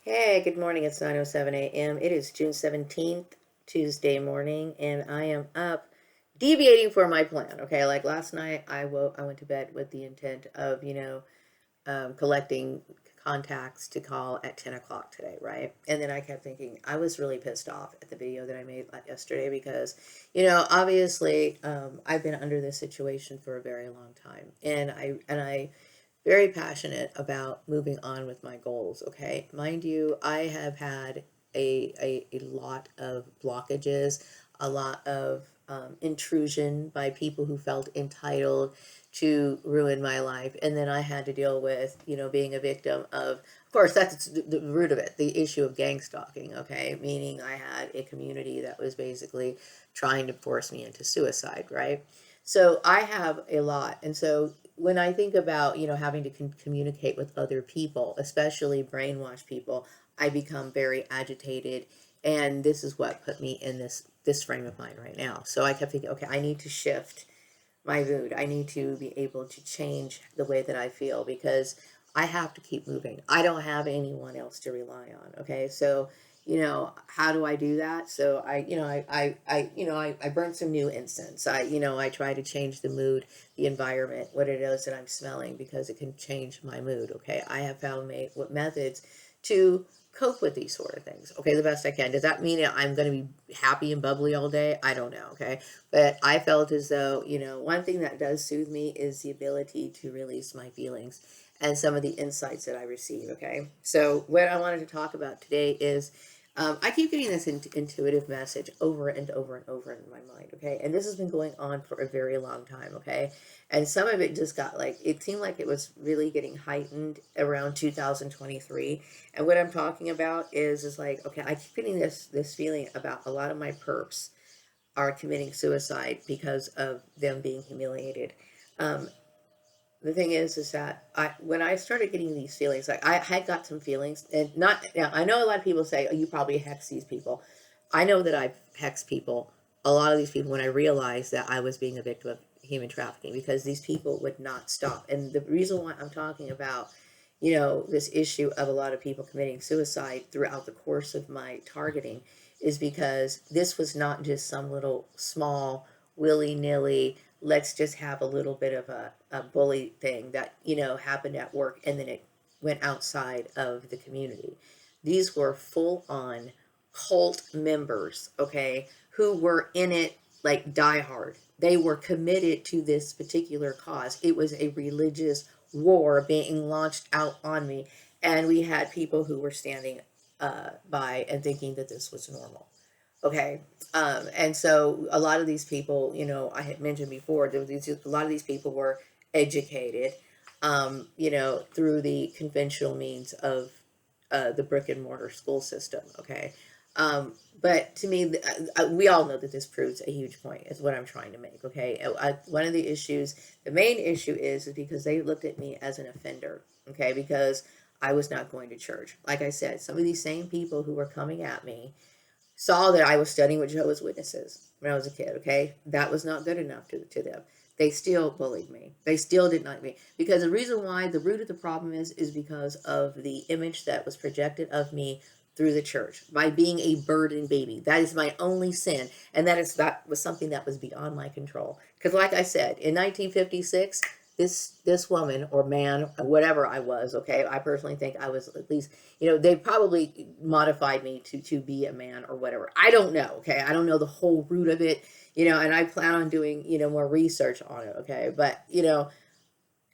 Hey, good morning. It's 9:07 a.m. It is June 17th, Tuesday morning, and I am up deviating for my plan. Okay, like last night I went to bed with the intent of, collecting contacts to call at 10 o'clock today, right? And then I kept thinking I was really pissed off at the video that I made yesterday because, obviously, I've been under this situation for a very long time, and I very passionate about moving on with my goals. Okay, mind you, I have had a lot of blockages, a lot of intrusion by people who felt entitled to ruin my life, and then I had to deal with being a victim of course that's the root of it, the issue of gang stalking. Okay, meaning I had a community that was basically trying to force me into suicide, right? So I have a lot, and so when I think about having to communicate with other people, especially brainwashed people, I become very agitated, and this is what put me in this frame of mind right now. So I kept thinking, okay, I need to shift my mood. I need to be able to change the way that I feel because I have to keep moving. I don't have anyone else to rely on. Okay. So, how do I do that? So I burn some new incense. I try to change the mood, the environment, what it is that I'm smelling because it can change my mood. Okay. I have found what methods to cope with these sort of things. Okay. The best I can. Does that mean I'm going to be happy and bubbly all day? I don't know. Okay. But I felt as though, one thing that does soothe me is the ability to release my feelings and some of the insights that I receive. Okay. So, what I wanted to talk about today is I keep getting this intuitive message over and over and over in my mind. Okay. And this has been going on for a very long time. Okay. And some of it just got like, it seemed like it was really getting heightened around 2023. And what I'm talking about is like, okay, I keep getting this feeling about a lot of my perps are committing suicide because of them being humiliated. Um, the thing is that when I started getting these feelings, like I had got some feelings, and not now. I know a lot of people say, "Oh, you probably hex these people." I know that I've hexed people. A lot of these people, when I realized that I was being a victim of human trafficking, because these people would not stop. And the reason why I'm talking about, this issue of a lot of people committing suicide throughout the course of my targeting is because this was not just some little small willy nilly, let's just have a little bit of a bully thing that, happened at work and then it went outside of the community. These were full on cult members, okay, who were in it like diehard. They were committed to this particular cause. It was a religious war being launched out on me. And we had people who were standing by and thinking that this was normal. Okay. And so a lot of these people, I had mentioned before, a lot of these people were educated, through the conventional means of the brick and mortar school system. Okay. But to me, we all know that this proves a huge point, is what I'm trying to make. Okay. One of the issues, the main issue is because they looked at me as an offender. Okay. Because I was not going to church. Like I said, some of these same people who were coming at me saw that I was studying with Jehovah's Witnesses when I was a kid, okay? That was not good enough to them. They still bullied me. They still did not like me. Because the reason why the root of the problem is because of the image that was projected of me through the church by being a burden baby. That is my only sin. And that was something that was beyond my control. Because like I said, in 1956, this woman or man, whatever I was, okay, I personally think I was at least, they probably modified me to be a man or whatever. I don't know, okay? I don't know the whole root of it, and I plan on doing, more research on it, okay? But,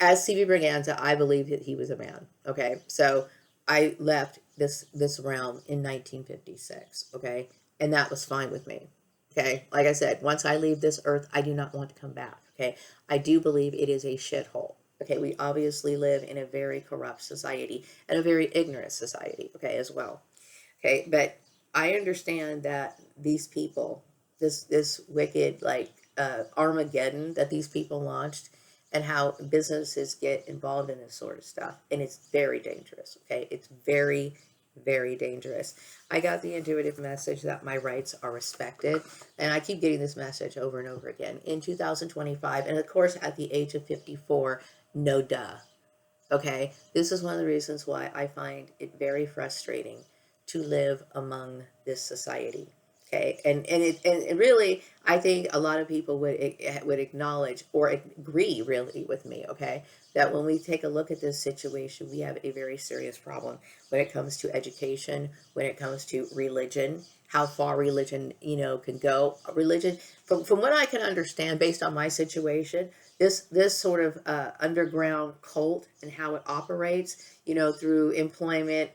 as CB Braganza, I believe that he was a man, okay? So I left this realm in 1956, okay? And that was fine with me. Okay, like I said, once I leave this earth, I do not want to come back. Okay, I do believe it is a shithole. Okay, we obviously live in a very corrupt society and a very ignorant society. Okay, as well. Okay, but I understand that these people, this wicked like Armageddon that these people launched, and how businesses get involved in this sort of stuff, and it's very dangerous. Okay, it's very very dangerous. I got the intuitive message that my rights are respected, and I keep getting this message over and over again in 2025, and of course at the age of 54, no duh. Okay, this is one of the reasons why I find it very frustrating to live among this society. Okay, and really, I think a lot of people would acknowledge or agree really with me. Okay, that when we take a look at this situation, we have a very serious problem when it comes to education, when it comes to religion, how far religion can go. Religion, from what I can understand, based on my situation, this sort of underground cult and how it operates, through employment,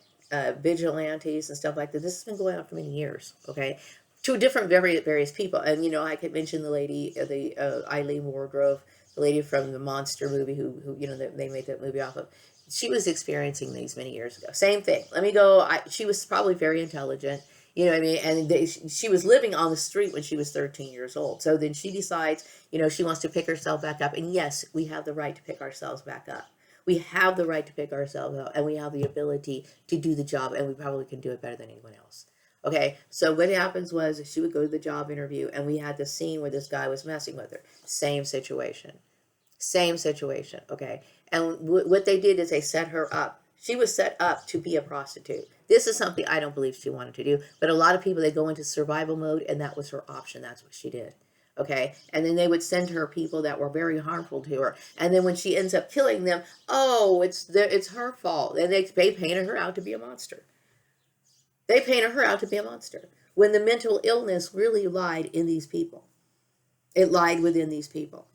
vigilantes and stuff like that. This has been going on for many years. Okay, to different various people, and I could mention the lady, the Eileen Wardrove, the lady from the Monster movie, who they made that movie off of. She was experiencing these many years ago. Same thing. Let me go. She was probably very intelligent. You know what I mean? And she was living on the street when she was 13 years old. So then she decides, she wants to pick herself back up. And yes, we have the right to pick ourselves back up. We have the right to pick ourselves up, and we have the ability to do the job, and we probably can do it better than anyone else. Okay, so what happens was she would go to the job interview, and we had the scene where this guy was messing with her. Same situation. Same situation. Okay, and what they did is they set her up. She was set up to be a prostitute. This is something I don't believe she wanted to do, but a lot of people, they go into survival mode, and that was her option. That's what she did. Okay, and then they would send her people that were very harmful to her, and then when she ends up killing them, oh, it's her fault, and they painted her out to be a monster. They painted her out to be a monster when the mental illness really lied in these people. It lied within these people.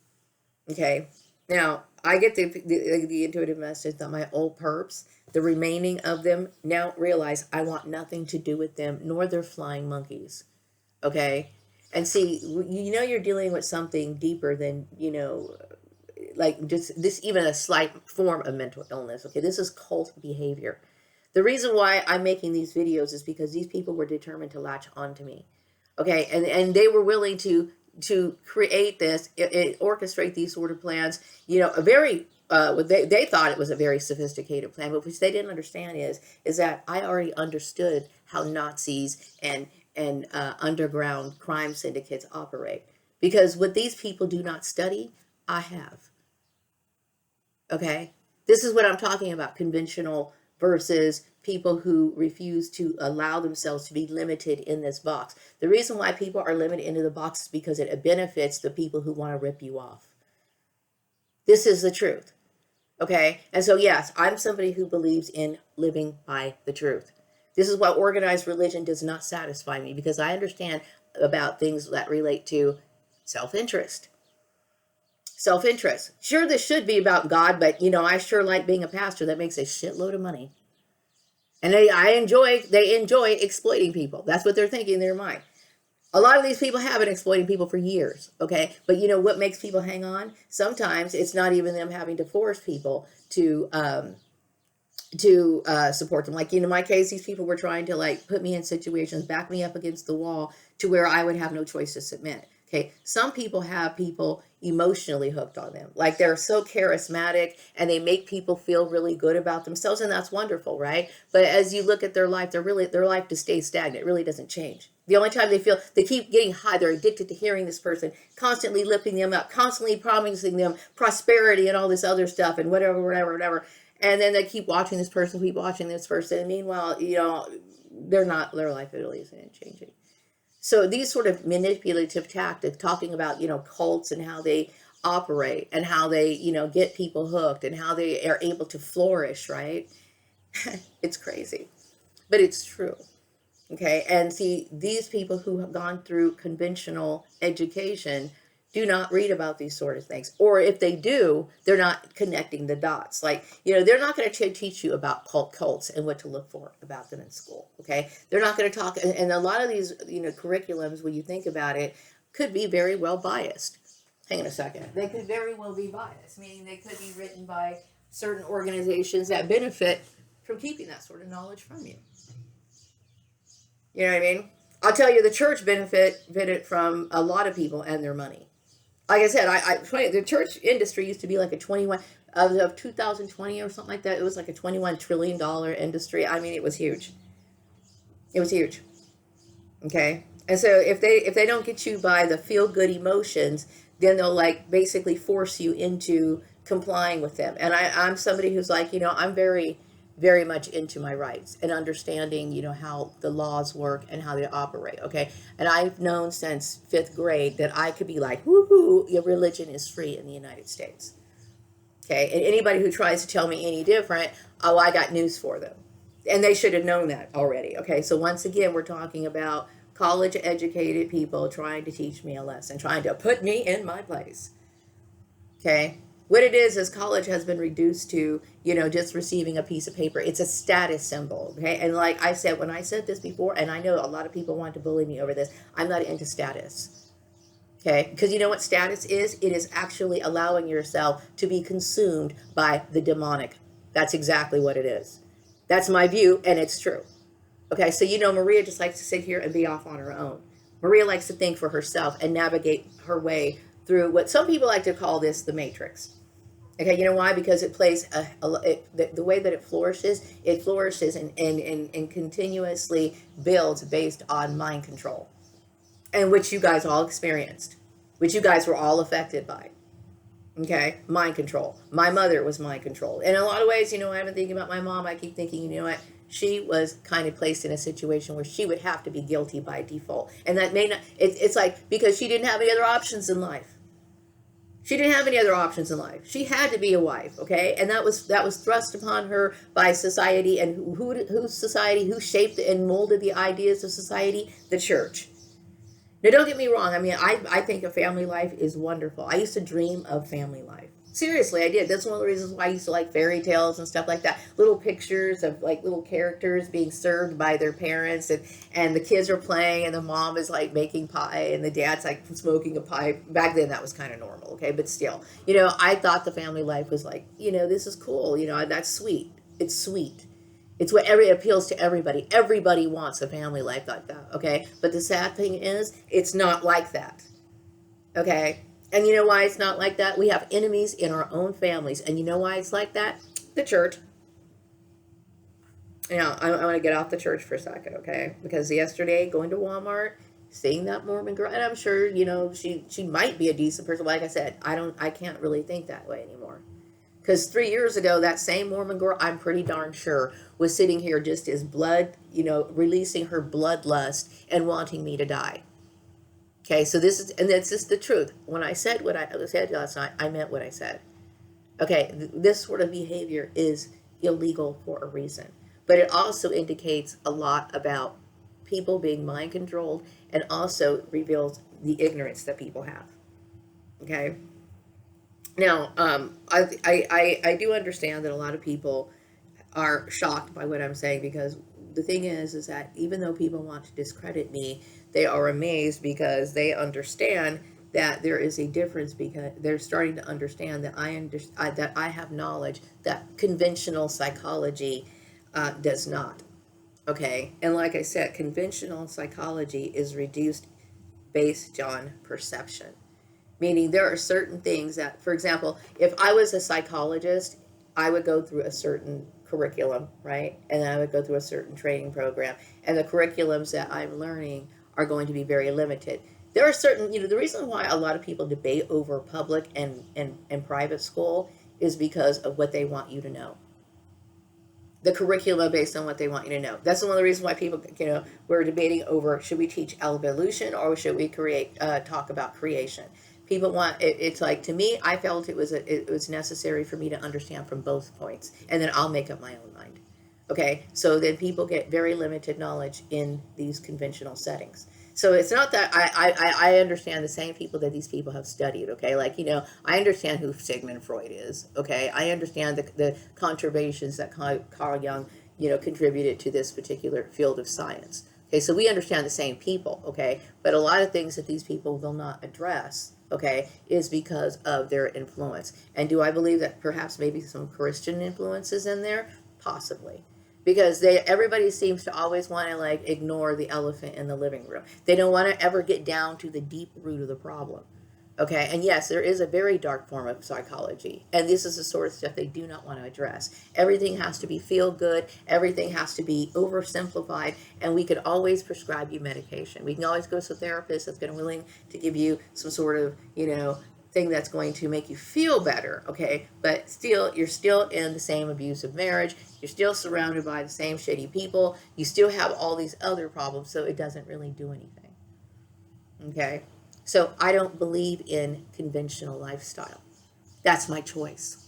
Okay. Now, I get the intuitive message that my old perps, the remaining of them, now realize I want nothing to do with them, nor their flying monkeys. Okay. And see, you're dealing with something deeper than, like just this, even a slight form of mental illness. Okay. This is cult behavior. The reason why I'm making these videos is because these people were determined to latch onto me. Okay, and they were willing to create this, orchestrate these sort of plans. A very they thought it was a very sophisticated plan, but what they didn't understand is that I already understood how Nazis and underground crime syndicates operate, because what these people do not study, I have. Okay, this is what I'm talking about: conventional versus people who refuse to allow themselves to be limited in this box. The reason why people are limited into the box is because it benefits the people who want to rip you off. This is the truth. Okay, and so yes, I'm somebody who believes in living by the truth. This is why organized religion does not satisfy me, because I understand about things that relate to self-interest. Self-interest. Sure, this should be about God, but I sure like being a pastor that makes a shitload of money. And they enjoy exploiting people. That's what they're thinking in their mind. A lot of these people have been exploiting people for years, okay? But what makes people hang on? Sometimes it's not even them having to force people to support them. Like, in my case, these people were trying to, like, put me in situations, back me up against the wall to where I would have no choice to submit. Okay, some people have people emotionally hooked on them. Like, they're so charismatic and they make people feel really good about themselves, and that's wonderful, right? But as you look at their life, their life just stays stagnant. It really doesn't change. The only time they keep getting high, they're addicted to hearing this person constantly lifting them up, constantly promising them prosperity and all this other stuff and whatever. And then they keep watching this person, and meanwhile, their life really isn't changing. So these sort of manipulative tactics, talking about, cults and how they operate and how they, get people hooked and how they are able to flourish, right? It's crazy, but it's true. Okay. And see, these people who have gone through conventional education do not read about these sort of things. Or if they do, they're not connecting the dots. Like, they're not going to teach you about cults and what to look for about them in school. Okay. They're not going to talk. And a lot of these, curriculums, when you think about it, could be very well biased. Hang on a second. They could very well be biased, meaning they could be written by certain organizations that benefit from keeping that sort of knowledge from you. You know what I mean? I'll tell you, the church benefited from a lot of people and their money. Like I said, the church industry used to be like a 21 of 2020 or something like that. It was like a $21 trillion industry. I mean, it was huge. It was huge. Okay, and so if they don't get you by the feel good emotions, then they'll, like, basically force you into complying with them. And I'm somebody who's like, I'm very, very much into my rights and understanding, how the laws work and how they operate. Okay. And I've known since fifth grade that I could be like, woohoo, your religion is free in the United States. Okay. And anybody who tries to tell me any different, oh, I got news for them. And they should have known that already. Okay. So once again, we're talking about college educated people trying to teach me a lesson, trying to put me in my place. Okay. What it is college has been reduced to, just receiving a piece of paper. It's a status symbol. Okay. And like I said, when I said this before, and I know a lot of people want to bully me over this, I'm not into status. Okay, because you know what status is? It is actually allowing yourself to be consumed by the demonic. That's exactly what it is. That's my view, and it's true. Okay, so Maria just likes to sit here and be off on her own. Maria likes to think for herself and navigate her way through what some people like to call this the matrix. Okay, you know why? Because it plays the way that it flourishes and continuously builds based on mind control, and which you guys all experienced, which you guys were all affected by. Okay, mind control. My mother was mind controlled. And in a lot of ways, I've been thinking about my mom. I keep thinking, you know what? She was kind of placed in a situation where she would have to be guilty by default. And that may not, it's like, because she didn't have any other options in life. She didn't have any other options in life. She had to be a wife, okay? And that was thrust upon her by society. And who shaped and molded the ideas of society? The church. Now, don't get me wrong. I mean, I think a family life is wonderful. I used to dream of family life. Seriously, I did. That's one of the reasons why I used to like fairy tales and stuff like that. Little pictures of like little characters being served by their parents, and the kids are playing, and the mom is like making pie, and the dad's like smoking a pipe. Back then, that was kind of normal, okay? But still, I thought the family life was like, this is cool. That's sweet. It's sweet. It's what appeals to everybody. Everybody wants a family life like that, okay? But the sad thing is, it's not like that, okay? And you know why it's not like that? We have enemies in our own families. And you know why it's like that? The church. I want to get off the church for a second, okay? Because yesterday, going to Walmart, seeing that Mormon girl, and I'm sure, she might be a decent person. Like I said, I can't really think that way anymore. Because 3 years ago, that same Mormon girl, I'm pretty darn sure, was sitting here just as releasing her bloodlust and wanting me to die. Okay, so this is the truth. When I said what I said last night, I meant what I said. Okay, this sort of behavior is illegal for a reason. But it also indicates a lot about people being mind controlled, and also reveals the ignorance that people have. Okay? Now, I do understand that a lot of people are shocked by what I'm saying, because the thing is that even though people want to discredit me, they are amazed because they understand that there is a difference, because they're starting to understand that that I have knowledge that conventional psychology does not. Okay, and like I said, conventional psychology is reduced based on perception. Meaning there are certain things that, for example, if I was a psychologist, I would go through a certain curriculum, right? And then I would go through a certain training program. And the curriculums that I'm learning are going to be very limited. There are certain, the reason why a lot of people debate over public and private school is because of what they want you to know. The curriculum based on what they want you to know. That's one of the reasons why people, we're debating over, should we teach evolution or should we talk about creation? People want it's like, to me, I felt it was necessary for me to understand from both points, and then I'll make up my own mind. Okay, so then people get very limited knowledge in these conventional settings. So it's not that I understand the same people that these people have studied. Okay, like I understand who Sigmund Freud is. Okay, I understand the contributions that Carl Jung contributed to this particular field of science. Okay, so we understand the same people. Okay, but a lot of things that these people will not address, okay, is because of their influence. And do I believe that perhaps maybe some Christian influences in there? Possibly. Because everybody seems to always want to like ignore the elephant in the living room. They don't want to ever get down to the deep root of the problem. Okay, and yes, there is a very dark form of psychology, and this is the sort of stuff they do not want to address. Everything has to be feel good, everything has to be oversimplified, and we could always prescribe you medication. We can always go to a therapist that's going to willing to give you some sort of, thing that's going to make you feel better, okay? But still, you're still in the same abusive marriage. You're still surrounded by the same shitty people. You still have all these other problems, so it doesn't really do anything, okay? So I don't believe in conventional lifestyle. That's my choice,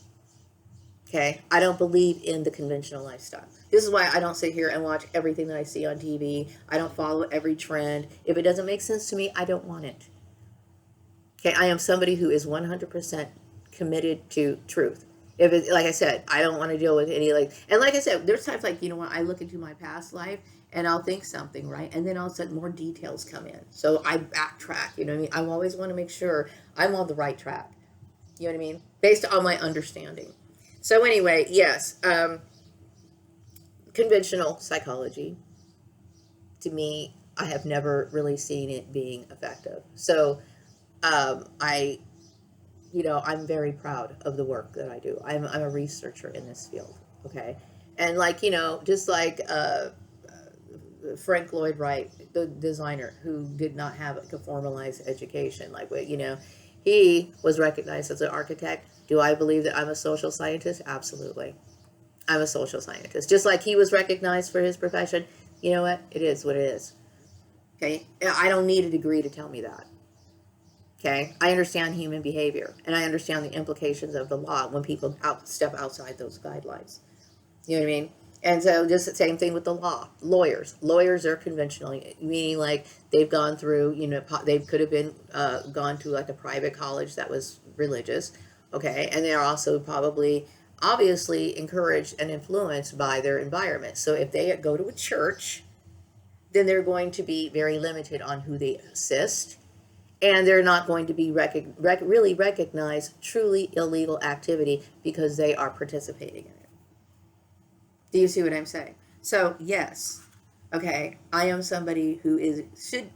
okay? I don't believe in the conventional lifestyle. This is why I don't sit here and watch everything that I see on TV. I don't follow every trend. If it doesn't make sense to me, I don't want it. Okay, I am somebody who is 100% committed to truth. If it, like I said, I don't want to deal with any and like I said, there's times like, when I look into my past life and I'll think something, right? And then all of a sudden more details come in. So I backtrack, you know what I mean? I always want to make sure I'm on the right track. You know what I mean? Based on my understanding. So anyway, yes, conventional psychology, to me, I have never really seen it being effective. So I'm very proud of the work that I do. I'm a researcher in this field, okay? And just like Frank Lloyd Wright, the designer who did not have a formalized education, he was recognized as an architect. Do I believe that I'm a social scientist? Absolutely. I'm a social scientist. Just like he was recognized for his profession, you know what? It is what it is. Okay? I don't need a degree to tell me that. Okay, I understand human behavior, and I understand the implications of the law when people step outside those guidelines. You know what I mean? And so just the same thing with the law. Lawyers are conventional, meaning they've gone through, they could have been gone to a private college that was religious, okay, and they're also probably obviously encouraged and influenced by their environment. So if they go to a church, then they're going to be very limited on who they assist. And they're not going to be really recognized truly illegal activity because they are participating in it. Do you see what I'm saying? So, yes, okay, I am somebody who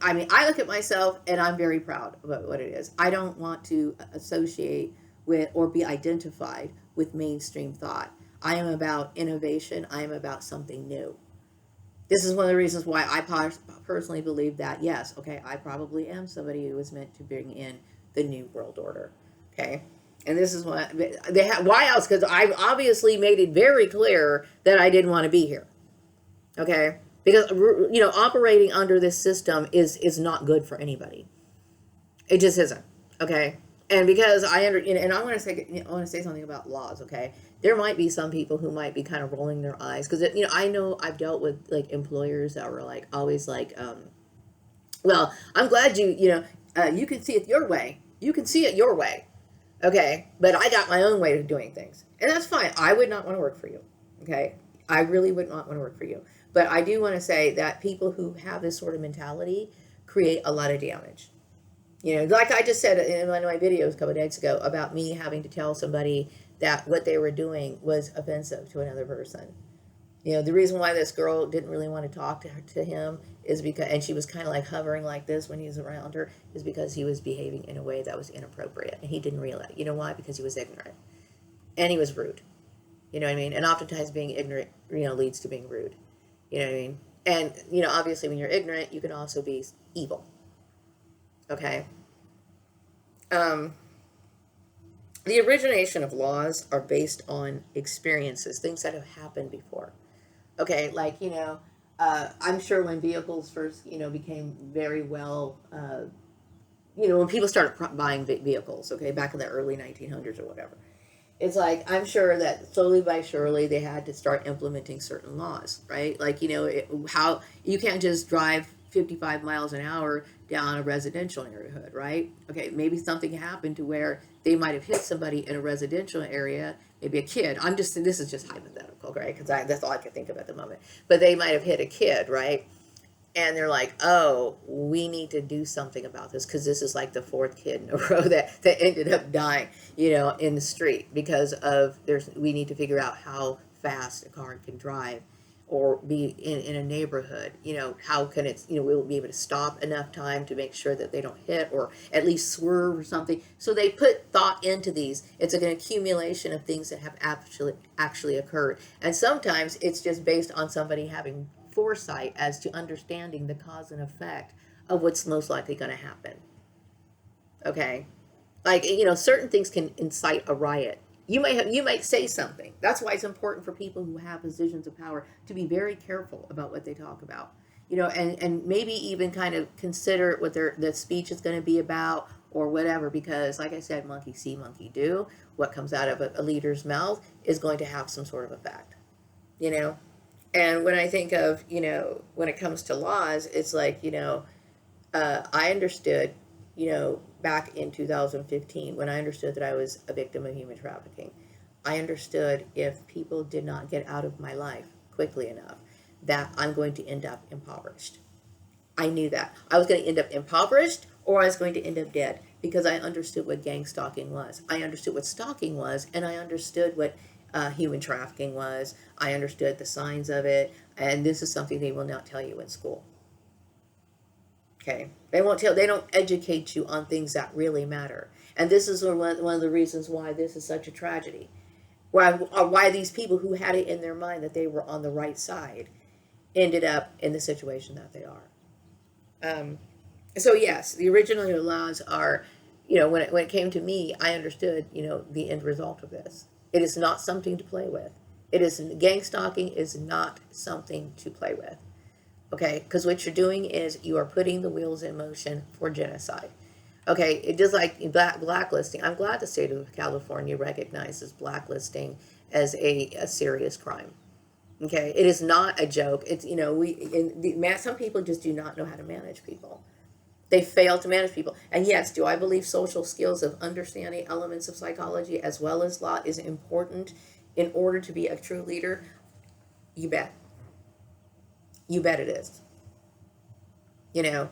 I look at myself and I'm very proud about what it is. I don't want to associate with or be identified with mainstream thought. I am about innovation. I am about something new. This is one of the reasons why I personally believe that, yes, okay, I probably am somebody who was meant to bring in the new world order, okay? And this is why why else? Because I've obviously made it very clear that I didn't want to be here, okay? Because, operating under this system is not good for anybody. It just isn't, okay? And because and I want to say something about laws, okay? There might be some people who might be kind of rolling their eyes because I know I've dealt with employers that were always well, I'm glad you can see it your way. You can see it your way, okay? But I got my own way of doing things, and that's fine. I would not want to work for you, okay? I really would not want to work for you. But I do want to say that people who have this sort of mentality create a lot of damage. Like I just said in one of my videos a couple of days ago about me having to tell somebody that what they were doing was offensive to another person. The reason why this girl didn't really want to talk to him is because, and she was kind of hovering like this when he was around her, is because he was behaving in a way that was inappropriate. And he didn't realize. You know why? Because he was ignorant. And he was rude. You know what I mean? And oftentimes being ignorant, leads to being rude. You know what I mean? And, obviously when you're ignorant, you can also be evil. Okay? The origination of laws are based on experiences, things that have happened before. Okay, I'm sure when vehicles first, became very well, when people started buying vehicles, okay, back in the early 1900s or whatever, it's I'm sure that slowly by surely they had to start implementing certain laws, right? How you can't just drive 55 miles an hour down a residential neighborhood, right? Okay, maybe something happened to where they might have hit somebody in a residential area, maybe a kid. This is just hypothetical, right? Because that's all I can think of at the moment. But they might have hit a kid, right? And they're oh, we need to do something about this because this is the fourth kid in a row that ended up dying, in the street because we need to figure out how fast a car can drive or be in a neighborhood. How can it, we'll be able to stop enough time to make sure that they don't hit or at least swerve or something. So they put thought into these. It's an accumulation of things that have actually occurred. And sometimes it's just based on somebody having foresight as to understanding the cause and effect of what's most likely going to happen. Okay? Like, certain things can incite a riot. You might say something. That's why it's important for people who have positions of power to be very careful about what they talk about. And maybe even kind of consider what the speech is going to be about or whatever, because like I said, monkey see, monkey do. What comes out of a leader's mouth is going to have some sort of effect. You know, and when I think of, when it comes to laws, it's like, I understood, back in 2015, when I understood that I was a victim of human trafficking, I understood if people did not get out of my life quickly enough, that I'm going to end up impoverished. I knew that. I was going to end up impoverished or I was going to end up dead because I understood what gang stalking was. I understood what stalking was, and I understood what human trafficking was. I understood the signs of it, and this is something they will not tell you in school. Okay, they don't educate you on things that really matter, and this is one of the reasons why this is such a tragedy. Why these people who had it in their mind that they were on the right side ended up in the situation that they are. So yes, the original laws are, when it came to me, I understood, the end result of this. It is not something to play with. Gang stalking is not something to play with. Okay, because what you're doing is you are putting the wheels in motion for genocide. Okay, it just like blacklisting. I'm glad the state of California recognizes blacklisting as a serious crime. Okay, it is not a joke. It's, some people just do not know how to manage people. They fail to manage people. And yes, do I believe social skills of understanding elements of psychology as well as law is important in order to be a true leader? You bet. You bet it is. you know,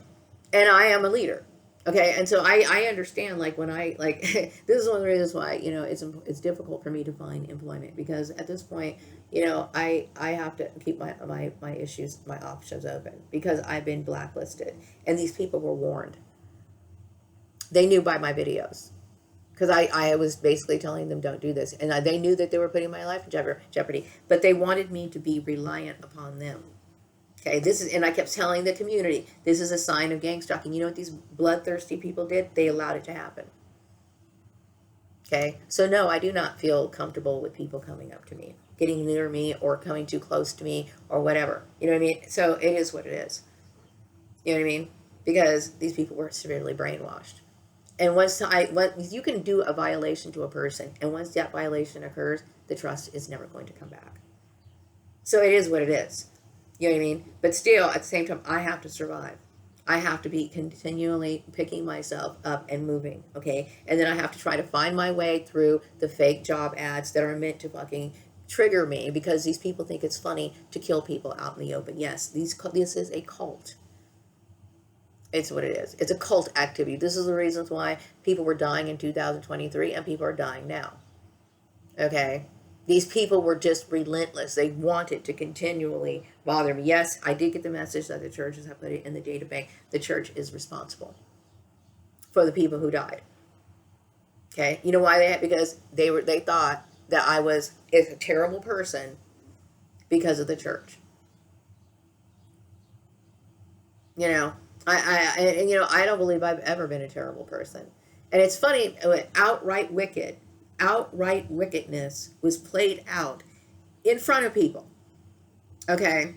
and I am a leader. Okay, and so I understand, like, when I like this is one of the reasons why, it's difficult for me to find employment, because at this point, I have to keep my issues, my options open, because I've been blacklisted and these people were warned. They knew by my videos, because I was basically telling them don't do this, and they knew that they were putting my life in jeopardy, but they wanted me to be reliant upon them. Okay, and I kept telling the community, this is a sign of gang stalking. You know what these bloodthirsty people did? They allowed it to happen. Okay, so no, I do not feel comfortable with people coming up to me, getting near me, or coming too close to me, or whatever. You know what I mean? So it is what it is. You know what I mean? Because these people were severely brainwashed. And once you can do a violation to a person, and once that violation occurs, the trust is never going to come back. So it is what it is. You know what I mean? But still, at the same time, I have to survive. I have to be continually picking myself up and moving, okay? And then I have to try to find my way through the fake job ads that are meant to fucking trigger me, because these people think it's funny to kill people out in the open. Yes, this is a cult. It's what it is. It's a cult activity. This is the reasons why people were dying in 2023 and people are dying now. Okay? These people were just relentless. They wanted to continually bother me. Yes, I did get the message that the churches have put it in the data bank. The church is responsible for the people who died. Okay? You know why they had? Because they thought that I was a terrible person because of the church. I don't believe I've ever been a terrible person. And it's funny, outright wickedness was played out in front of people. Okay.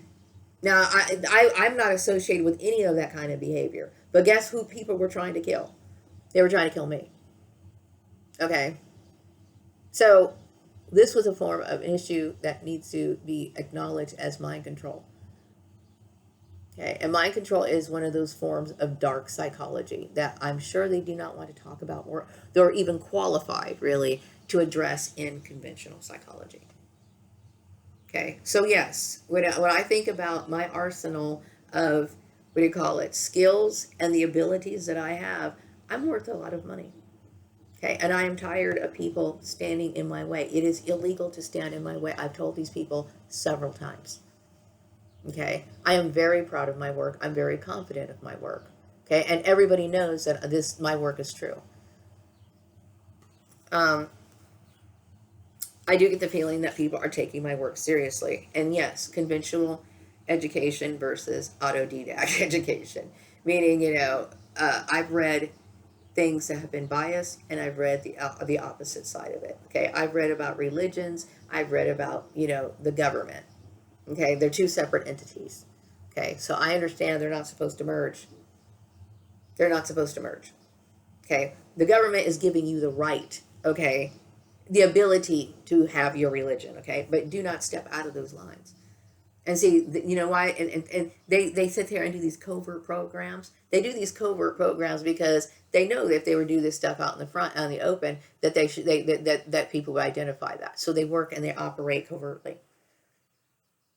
Now, I'm not associated with any of that kind of behavior. But guess who people were trying to kill? They were trying to kill me. Okay. So this was a form of an issue that needs to be acknowledged as mind control. Okay, and mind control is one of those forms of dark psychology that I'm sure they do not want to talk about, or they're even qualified, really, to address in conventional psychology. Okay, so yes, when I think about my arsenal of, skills and the abilities that I have, I'm worth a lot of money. Okay, and I am tired of people standing in my way. It is illegal to stand in my way. I've told these people several times. Okay, I am very proud of my work. I'm very confident of my work. Okay, and everybody knows that my work is true. I do get the feeling that people are taking my work seriously. And yes, conventional education versus autodidact education. Meaning, I've read things that have been biased, and I've read the opposite side of it. Okay, I've read about religions. I've read about, you know, the government. Okay, they're two separate entities. Okay, so I understand they're not supposed to merge. They're not supposed to merge. Okay, the government is giving you the right. Okay, the ability to have your religion. Okay, but do not step out of those lines. And see, you know why? And they sit there and do these covert programs. They do these covert programs because they know that if they were to do this stuff out in the front, out in the open, that they should that people would identify that. So they work and they operate covertly.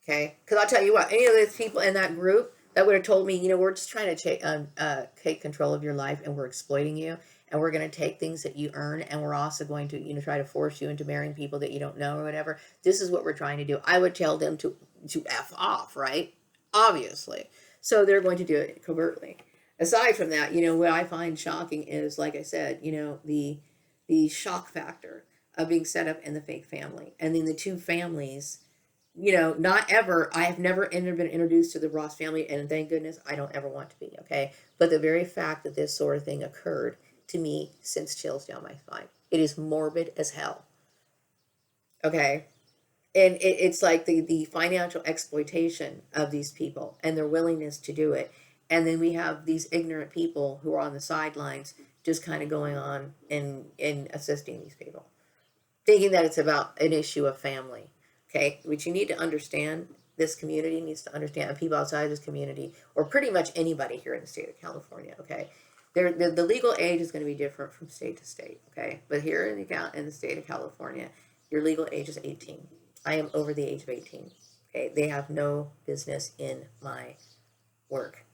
Okay, because I'll tell you what, any of those people in that group that would have told me, you know, we're just trying to take control of your life, and we're exploiting you, and we're going to take things that you earn, and we're also going to, you know, try to force you into marrying people that you don't know or whatever. This is what we're trying to do. I would tell them to f off, right? Obviously, so they're going to do it covertly. Aside from that, you know, what I find shocking is, like I said, you know, the shock factor of being set up in the fake family, and then the two families, you know, not ever, I have never been introduced to the Ross family, and thank goodness I don't ever want to be, okay? But the very fact that this sort of thing occurred, to me, sends chills down my spine. It is morbid as hell, okay? And it's like the financial exploitation of these people and their willingness to do it. And then we have these ignorant people who are on the sidelines just kind of going on and assisting these people, thinking that it's about an issue of family. Okay, which you need to understand. This community needs to understand, and people outside of this community, or pretty much anybody here in the state of California. Okay, the legal age is going to be different from state to state. Okay, but here in the state of California, your legal age is 18. I am over the age of 18. Okay, they have no business in my work.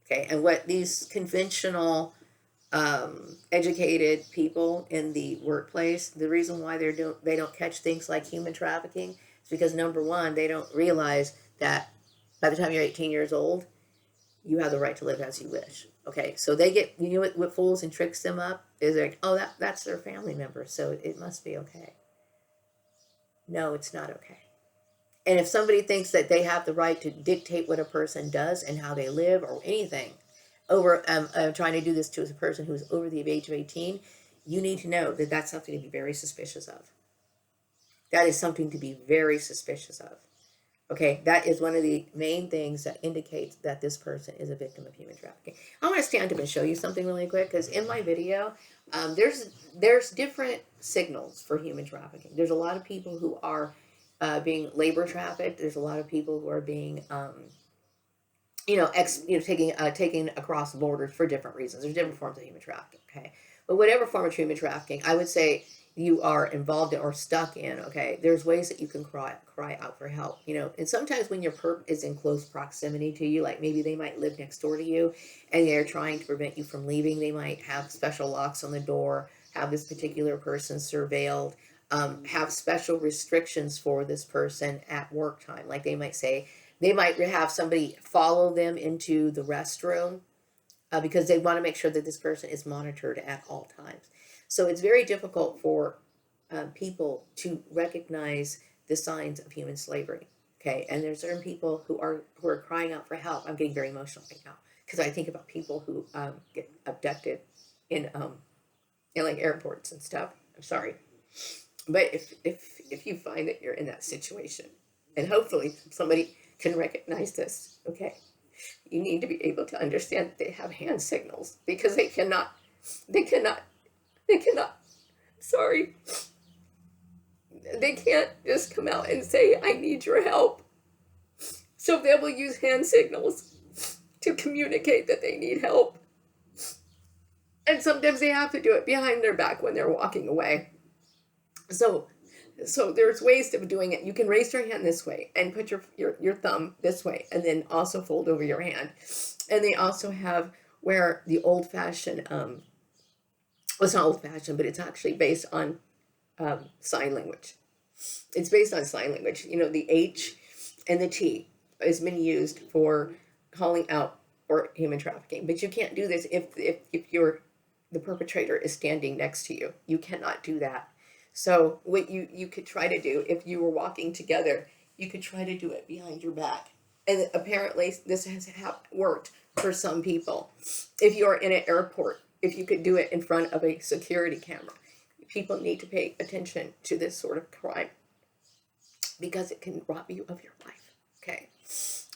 Okay, and what these conventional educated people in the workplace, the reason why they don't catch things like human trafficking is because, number one, they don't realize that by the time you're 18 years old, you have the right to live as you wish. Okay, so they get, you know what fools and tricks them up is like, oh, that's their family member, so it must be okay. No, it's not okay. And if somebody thinks that they have the right to dictate what a person does and how they live or anything, over trying to do this to a person who is over the age of 18, you need to know that that's something to be very suspicious of. That is something to be very suspicious of. Okay, that is one of the main things that indicates that this person is a victim of human trafficking. I want to stand up and show you something really quick, because in my video, there's different signals for human trafficking. There's a lot of people who are being labor trafficked. There's a lot of people who are being taking across borders for different reasons. There's different forms of human trafficking, okay? But whatever form of human trafficking, I would say you are involved in or stuck in, okay, there's ways that you can cry out for help, you know. And sometimes when your perp is in close proximity to you, like maybe they might live next door to you and they're trying to prevent you from leaving, they might have special locks on the door, have this particular person surveilled, have special restrictions for this person at work time. Like they might have somebody follow them into the restroom because they want to make sure that this person is monitored at all times. So it's very difficult for people to recognize the signs of human slavery. Okay, and there's certain people who are crying out for help. I'm getting very emotional right now because I think about people who get abducted in like airports and stuff. I'm sorry, but if you find that you're in that situation, and hopefully somebody can recognize this, okay, you need to be able to understand that they have hand signals, because they cannot, sorry, they can't just come out and say, I need your help. So they will use hand signals to communicate that they need help. And sometimes they have to do it behind their back when they're walking away. So there's ways of doing it. You can raise your hand this way and put your thumb this way, and then also fold over your hand. And they also have where the old-fashioned, well, it's not old-fashioned, but it's actually based on sign language. It's based on sign language. You know, the H and the T has been used for calling out for human trafficking. But you can't do this if the perpetrator is standing next to you. You cannot do that. So what you could try to do, if you were walking together, you could try to do it behind your back. And apparently this has worked for some people. If you're in an airport, if you could do it in front of a security camera. People need to pay attention to this sort of crime because it can rob you of your life. Okay.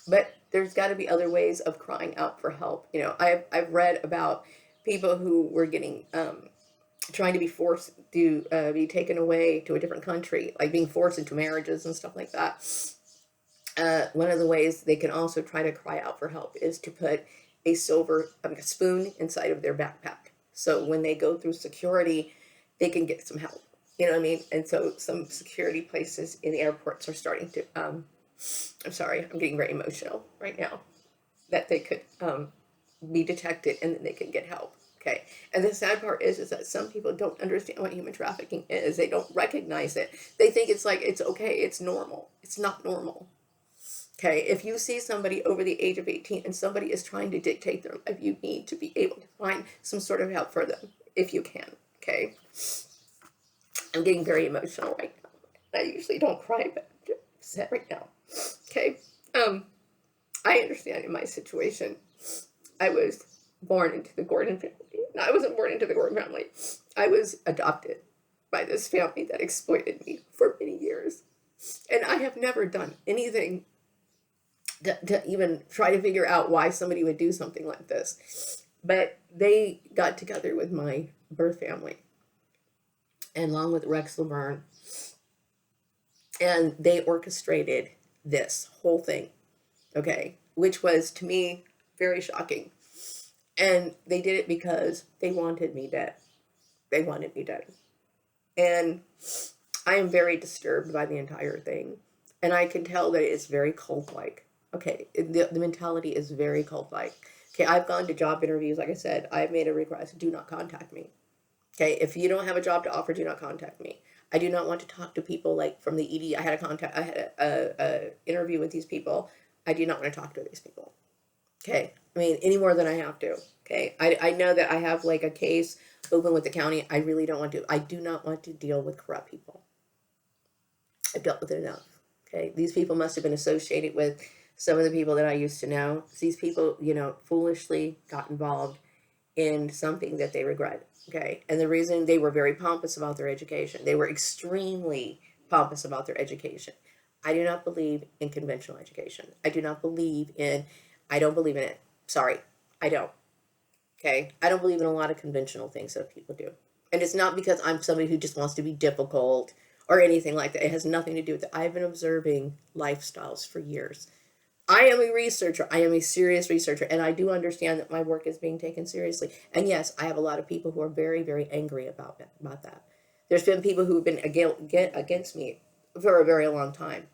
But there's got to be other ways of crying out for help. I've read about people who were getting trying to be forced to be taken away to a different country, like being forced into marriages and stuff like that. One of the ways they can also try to cry out for help is to put a silver a spoon inside of their backpack. So when they go through security, they can get some help. You know what I mean? And so some security places in the airports are starting to, I'm sorry, I'm getting very emotional right now, that they could be detected and then they can get help. Okay. And the sad part is that some people don't understand what human trafficking is. They don't recognize it. They think it's like, it's okay, it's normal. It's not normal. Okay, if you see somebody over the age of 18 and somebody is trying to dictate their life, you need to be able to find some sort of help for them if you can. Okay, I'm getting very emotional right now. I usually don't cry, but I'm upset right now. Okay, I understand in my situation. I was born into the Gordon family. No, I wasn't born into the Gordon family. I was adopted by this family that exploited me for many years, and I have never done anything to even try to figure out why somebody would do something like this. But they got together with my birth family, and along with Rex Laverne, and they orchestrated this whole thing, okay, which was to me very shocking. And they did it because they wanted me dead. They wanted me dead. And I am very disturbed by the entire thing. And I can tell that it's very cult-like. Okay, the mentality is very cult-like. Okay, I've gone to job interviews. Like I said, I've made a request. Do not contact me. Okay, if you don't have a job to offer, do not contact me. I do not want to talk to people like from the ED. I had a interview with these people. I do not want to talk to these people. Okay, I mean, any more than I have to. Okay, I know that I have like a case open with the county. I really don't want to. I do not want to deal with corrupt people. I've dealt with it enough. Okay, these people must have been associated with some of the people that I used to know. These people, foolishly got involved in something that they regret. Okay, and the reason, they were very pompous about their education. They were extremely pompous about their education. I do not believe in conventional education. I don't believe in it. Sorry, I don't. Okay, I don't believe in a lot of conventional things that people do. And it's not because I'm somebody who just wants to be difficult or anything like that. It has nothing to do with it. I've been observing lifestyles for years. I am a researcher. I am a serious researcher, and I do understand that my work is being taken seriously. And yes, I have a lot of people who are very, very angry about that. There's been people who have been against me for a very long time.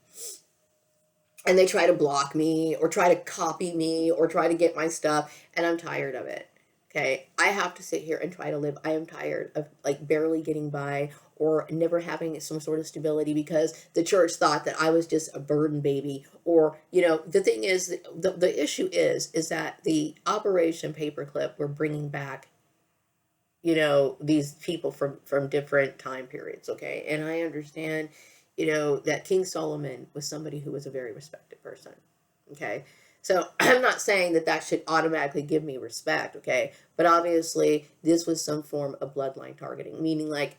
And they try to block me or try to copy me or try to get my stuff, and I'm tired of it. Okay, I have to sit here and try to live. I am tired of like barely getting by or never having some sort of stability because the church thought that I was just a burden baby. Or, the thing is, the issue is that the Operation Paperclip were bringing back, these people from different time periods. Okay, and I understand, that King Solomon was somebody who was a very respected person. Okay, so I'm not saying that should automatically give me respect. Okay, but obviously this was some form of bloodline targeting, meaning like,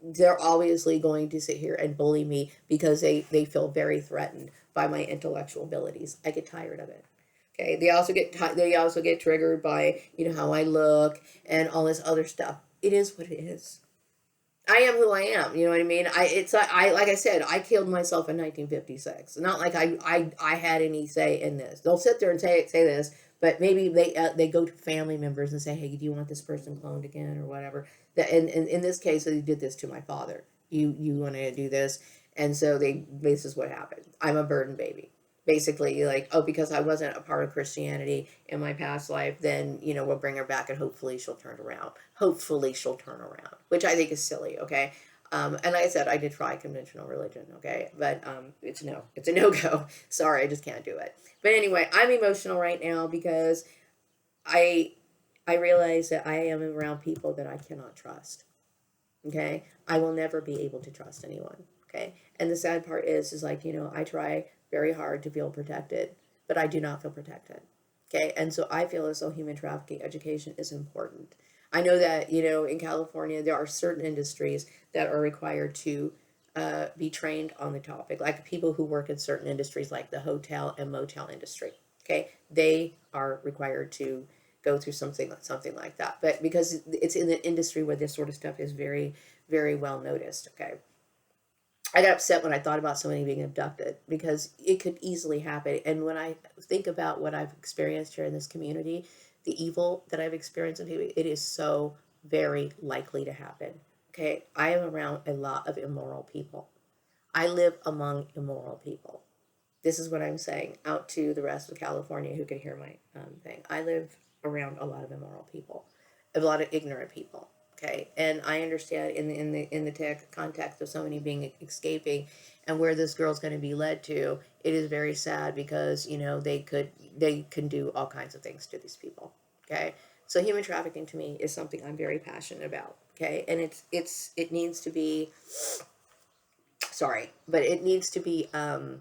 they're obviously going to sit here and bully me because they feel very threatened by my intellectual abilities. I get tired of it. Okay, they also get triggered by, how I look and all this other stuff. It is what it is. I am who I am. You know what I mean? I like I said, I killed myself in 1956. Not like I had any say in this. They'll sit there and say this, but maybe they go to family members and say, hey, do you want this person cloned again or whatever? And in this case, they did this to my father. You want to do this, and so this is what happened. I'm a burden baby. Basically, like, oh, because I wasn't a part of Christianity in my past life, then, we'll bring her back and hopefully she'll turn around. Hopefully she'll turn around, which I think is silly, okay? And like I said, I did try conventional religion, okay? But it's a no-go. Sorry, I just can't do it. But anyway, I'm emotional right now because I realize that I am around people that I cannot trust, okay? I will never be able to trust anyone, okay? And the sad part is like, I try very hard to feel protected, but I do not feel protected. Okay, and so I feel as though human trafficking education is important. I know that, you know, in California, there are certain industries that are required to be trained on the topic, like people who work in certain industries, like the hotel and motel industry. Okay, they are required to go through something like that. But because it's in the industry where this sort of stuff is very, very well noticed. Okay, I got upset when I thought about somebody being abducted because it could easily happen. And when I think about what I've experienced here in this community, the evil that I've experienced in people, it is so very likely to happen. Okay, I am around a lot of immoral people. I live among immoral people. This is what I'm saying out to the rest of California who can hear my thing. I live around a lot of immoral people, a lot of ignorant people. Okay, and I understand in the context of somebody being escaping, and where this girl's going to be led to. It is very sad because you know they can do all kinds of things to these people. Okay, so human trafficking to me is something I'm very passionate about. Okay, and it needs to be sorry, but it needs to be to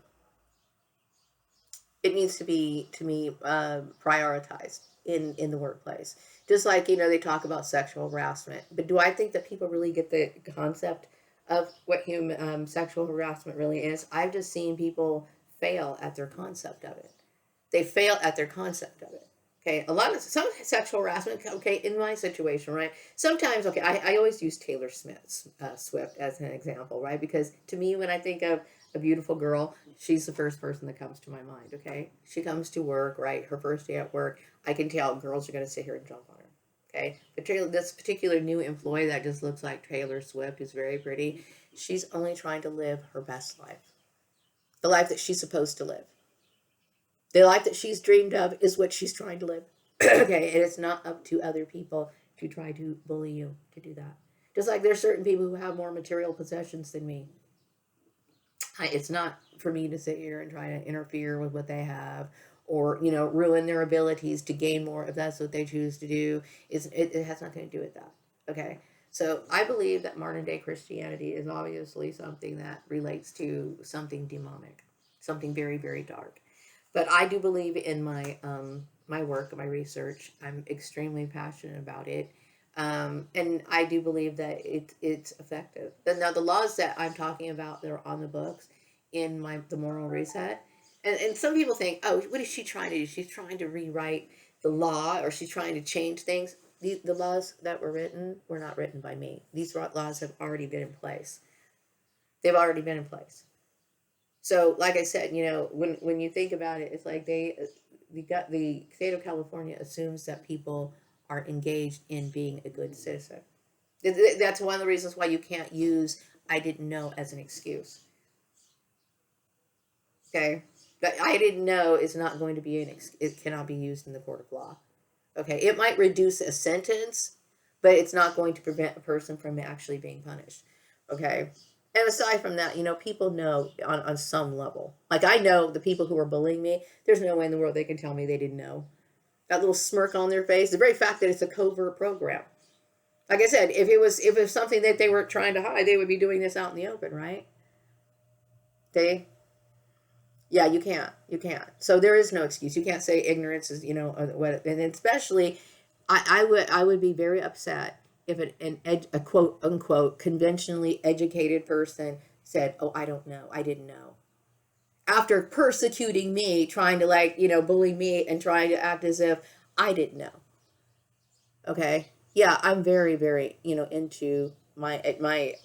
me prioritized in the workplace, just like you know they talk about sexual harassment, but do I think that people really get the concept of what human sexual harassment really is? I've just seen people fail at their concept of it. They fail at their concept of it. Okay, a lot of some sexual harassment. Okay, in my situation, right? Sometimes, okay, I always use Taylor Swift as an example, right? Because to me, when I think of a beautiful girl, she's the first person that comes to my mind. Okay, she comes to work, right? Her first day at work, I can tell girls are going to sit here and jump on her. Okay, but this particular new employee that just looks like Taylor Swift is very pretty. She's only trying to live her best life, the life that she's supposed to live. The life that she's dreamed of is what she's trying to live. Okay, and it's not up to other people to try to bully you to do that. Just like there's certain people who have more material possessions than me. It's not for me to sit here and try to interfere with what they have or you know ruin their abilities to gain more if that's what they choose to do. It has nothing to do with that. Okay, so I believe that modern day Christianity is obviously something that relates to something demonic, something very very dark. But I do believe in my work, my research. I'm extremely passionate about it. And I do believe that it's effective. Now, the laws that I'm talking about that are on the books in the moral reset, and some people think, oh, what is she trying to do? She's trying to rewrite the law, or she's trying to change things. The laws that were written were not written by me. These laws have already been in place. They've already been in place. So, like I said, you know, when you think about it, it's like the state of California assumes that people are engaged in being a good citizen. That's one of the reasons why you can't use "I didn't know" as an excuse. Okay, that "I didn't know" is not going to be it cannot be used in the court of law. Okay, it might reduce a sentence, but it's not going to prevent a person from actually being punished. Okay. And aside from that, you know, people know on some level. Like I know the people who are bullying me, there's no way in the world they can tell me they didn't know. That little smirk on their face, the very fact that it's a covert program. Like I said, if it was something that they were trying to hide, they would be doing this out in the open, right? They Yeah, you can't. You can't. So there is no excuse. You can't say ignorance is, you know, what, and especially, I would be very upset if a quote unquote conventionally educated person said, "Oh, I don't know. I didn't know." After persecuting me, trying to like, you know, bully me and trying to act as if I didn't know. Okay. Yeah, I'm very, very, you know, into my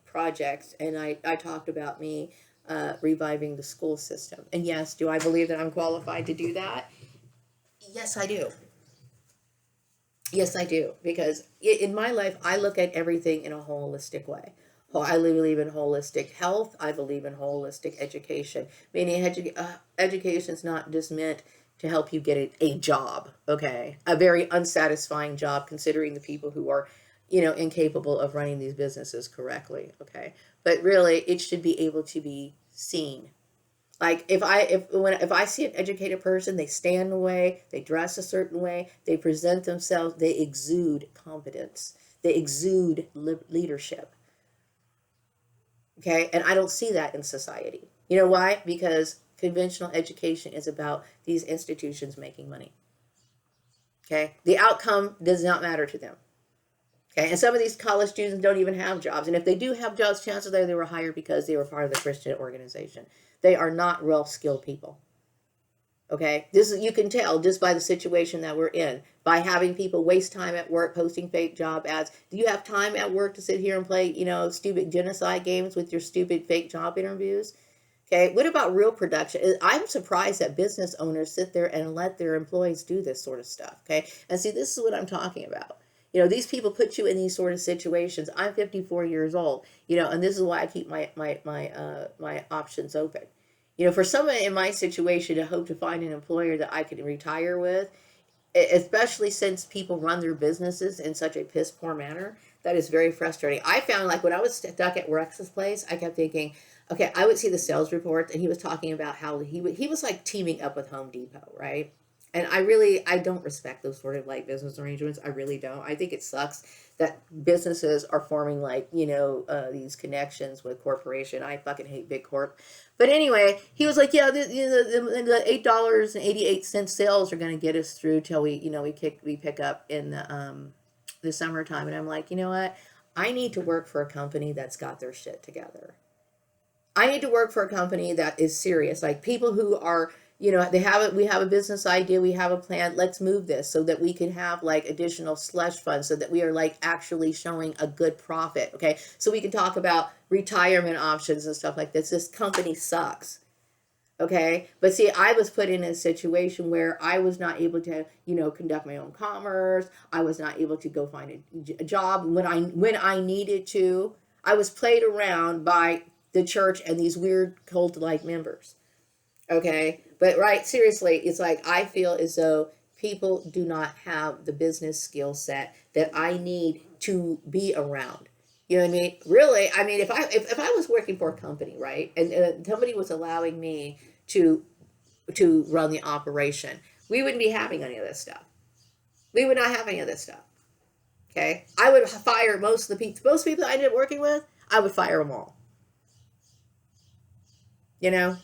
projects, and I talked about me reviving the school system. And yes, do I believe that I'm qualified to do that? Yes, I do. Yes, I do. Because in my life, I look at everything in a holistic way. I believe in holistic health. I believe in holistic education. Meaning, education is not just meant to help you get a job, okay? A very unsatisfying job, considering the people who are, you know, incapable of running these businesses correctly, okay? But really, it should be able to be seen. Like if I see an educated person, they stand the way, they dress a certain way, they present themselves, they exude competence, they exude leadership. Okay, and I don't see that in society. You know why? Because conventional education is about these institutions making money. Okay. The outcome does not matter to them. Okay. And some of these college students don't even have jobs. And if they do have jobs, chances are they were hired because they were part of the Christian organization. They are not real skilled people. Okay, this is, you can tell just by the situation that we're in, by having people waste time at work posting fake job ads. Do you have time at work to sit here and play, stupid genocide games with your stupid fake job interviews? Okay, what about real production? I'm surprised that business owners sit there and let their employees do this sort of stuff. Okay, and see, this is what I'm talking about. These people put you in these sort of situations. I'm 54 years old, and this is why I keep my options open. For someone in my situation to hope to find an employer that I can retire with, especially since people run their businesses in such a piss poor manner, that is very frustrating. I found, like, when I was stuck at Rex's place, I kept thinking, okay, I would see the sales reports, and he was talking about how he was like teaming up with Home Depot, right? And I don't respect those sort of like business arrangements. I really don't. I think it sucks that businesses are forming like these connections with corporation. I fucking hate big corp. But anyway, he was like, yeah, the $8.88 sales are going to get us through till we pick up in the summertime. And I'm like, you know what? I need to work for a company that's got their shit together. I need to work for a company that is serious, like people who are, we have a business idea, we have a plan, let's move this so that we can have like additional slush funds so that we are like actually showing a good profit. Okay. So we can talk about retirement options and stuff like this. This company sucks. Okay. But see, I was put in a situation where I was not able to, conduct my own commerce. I was not able to go find a job when I needed to. I was played around by the church and these weird cult like members. Okay. But right, seriously, it's like I feel as though people do not have the business skill set that I need to be around. You know what I mean? Really, I mean, if I was working for a company, right, and somebody was allowing me to run the operation, we wouldn't be having any of this stuff. We would not have any of this stuff. Okay, I would fire most of the people. Most people I ended up working with, I would fire them all. You know,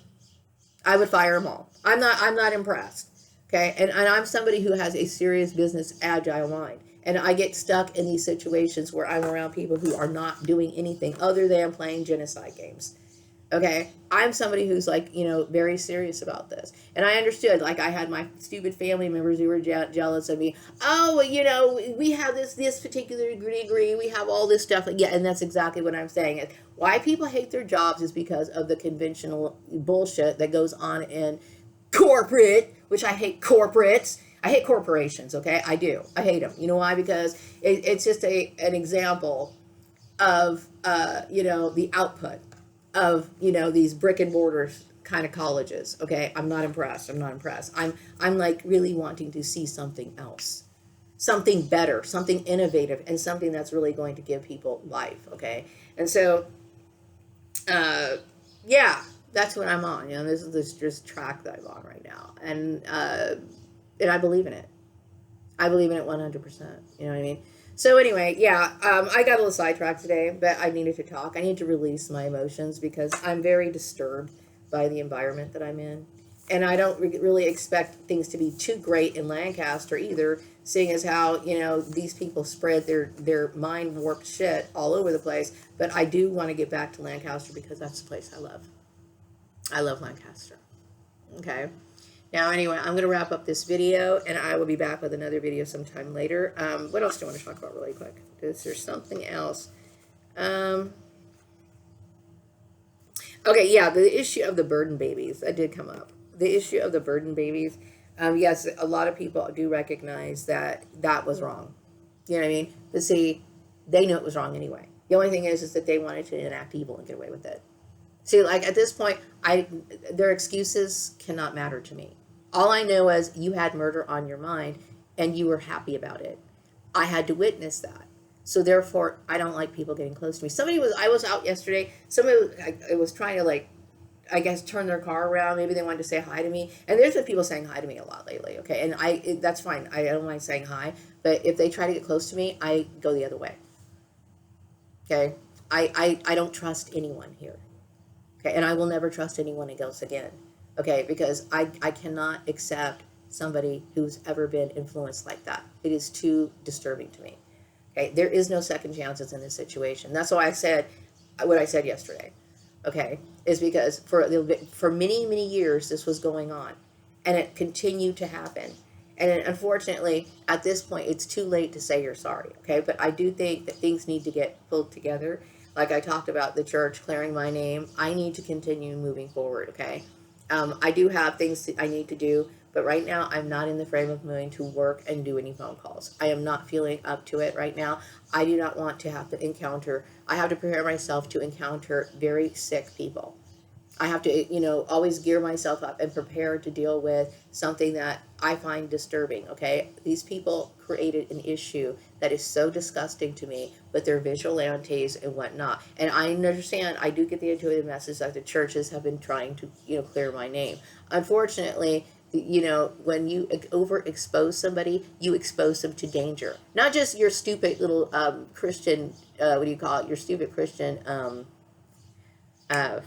I would fire them all. I'm not impressed. Okay. And I'm somebody who has a serious business agile mind. And I get stuck in these situations where I'm around people who are not doing anything other than playing genocide games. Okay. I'm somebody who's like, very serious about this. And I understood, like, I had my stupid family members who were jealous of me. Oh, well, we have this particular degree. We have all this stuff. Yeah. And that's exactly what I'm saying. Why people hate their jobs is because of the conventional bullshit that goes on in corporate, which I hate corporates. I hate corporations, okay? I do. I hate them. You know why? Because it's just an example of, the output of, these brick and mortar kind of colleges, okay? I'm not impressed. I'm not impressed. I'm like really wanting to see something else, something better, something innovative, and something that's really going to give people life, okay? And so, yeah, that's what I'm on. This is this just track that I'm on right now, and I believe in it. I believe in it 100%. You know what I mean? So anyway, yeah, I got a little sidetracked today, but I needed to talk. I need to release my emotions because I'm very disturbed by the environment that I'm in, and I don't really expect things to be too great in Lancaster either, seeing as how these people spread their mind warped shit all over the place. But I do want to get back to Lancaster because that's the place I love. I love Lancaster. Okay. Now, anyway, I'm going to wrap up this video, and I will be back with another video sometime later. What else do I want to talk about really quick? Is there something else? Okay, yeah, the issue of the burden babies. That did come up. The issue of the burden babies. Yes, a lot of people do recognize that that was wrong. You know what I mean? But see, they knew it was wrong anyway. The only thing is that they wanted to enact evil and get away with it. See, like at this point, their excuses cannot matter to me. All I know is you had murder on your mind and you were happy about it. I had to witness that. So therefore, I don't like people getting close to me. I was out yesterday. I was trying to like, I guess, turn their car around. Maybe they wanted to say hi to me. And there's been people saying hi to me a lot lately. Okay. And that's fine. I don't mind saying hi. But if they try to get close to me, I go the other way. Okay. I don't trust anyone here. Okay, and I will never trust anyone else again. Okay, because I cannot accept somebody who's ever been influenced like that. It is too disturbing to me. Okay, there is no second chances in this situation. That's why I said what I said yesterday. Okay, is because for many years this was going on, and it continued to happen. And unfortunately, at this point, it's too late to say you're sorry. Okay, but I do think that things need to get pulled together. Like I talked about the church clearing my name, I need to continue moving forward. Okay, I do have things that I need to do, but right now I'm not in the frame of mind to work and do any phone calls. I am not feeling up to it right now. I do not want to have to encounter, I have to prepare myself to encounter very sick people. I have to, always gear myself up and prepare to deal with something that I find disturbing, okay? These people created an issue that is so disgusting to me with their vigilantes and whatnot. And I understand, I do get the intuitive message that the churches have been trying to, clear my name. Unfortunately, when you overexpose somebody, you expose them to danger. Not just your stupid little Christian, what do you call it? Your stupid Christian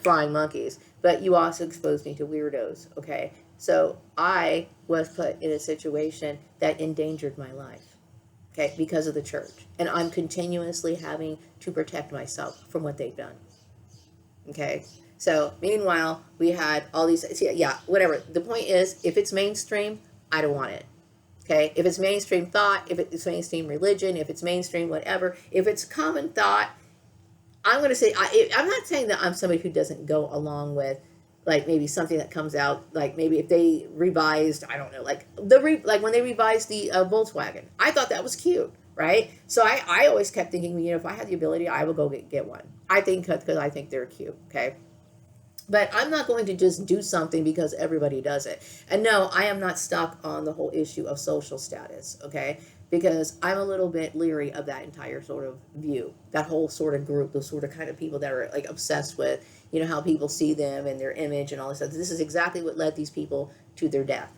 flying monkeys, but you also exposed me to weirdos, okay? So I was put in a situation that endangered my life, okay, because of the church. And I'm continuously having to protect myself from what they've done, okay? So meanwhile, we had all these, yeah, whatever. The point is, if it's mainstream, I don't want it. Okay, if it's mainstream thought, if it's mainstream religion, if it's mainstream whatever, if it's common thought, I'm going to say, I'm not saying that I'm somebody who doesn't go along with, like, maybe something that comes out, like, maybe if they revised, I don't know, like, like when they revised the Volkswagen. I thought that was cute, right? So I always kept thinking, if I had the ability, I would go get one. I think, because I think they're cute, okay? But I'm not going to just do something because everybody does it. And no, I am not stuck on the whole issue of social status, okay? Because I'm a little bit leery of that entire sort of view, that whole sort of group, those sort of kind of people that are like obsessed with, how people see them and their image and all this stuff. This is exactly what led these people to their death.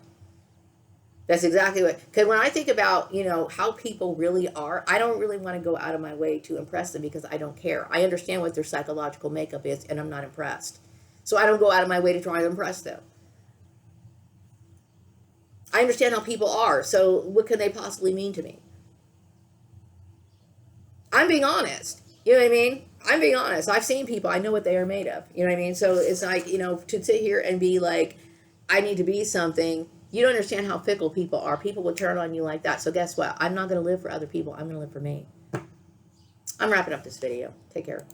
That's exactly what, because when I think about, how people really are, I don't really want to go out of my way to impress them because I don't care. I understand what their psychological makeup is and I'm not impressed. So I don't go out of my way to try to impress them. I understand how people are, so what can they possibly mean to me? I'm being honest. You know what I mean? I'm being honest. I've seen people. I know what they are made of. You know what I mean? So it's like, to sit here and be like, I need to be something. You don't understand how fickle people are. People will turn on you like that. So guess what? I'm not going to live for other people. I'm going to live for me. I'm wrapping up this video. Take care.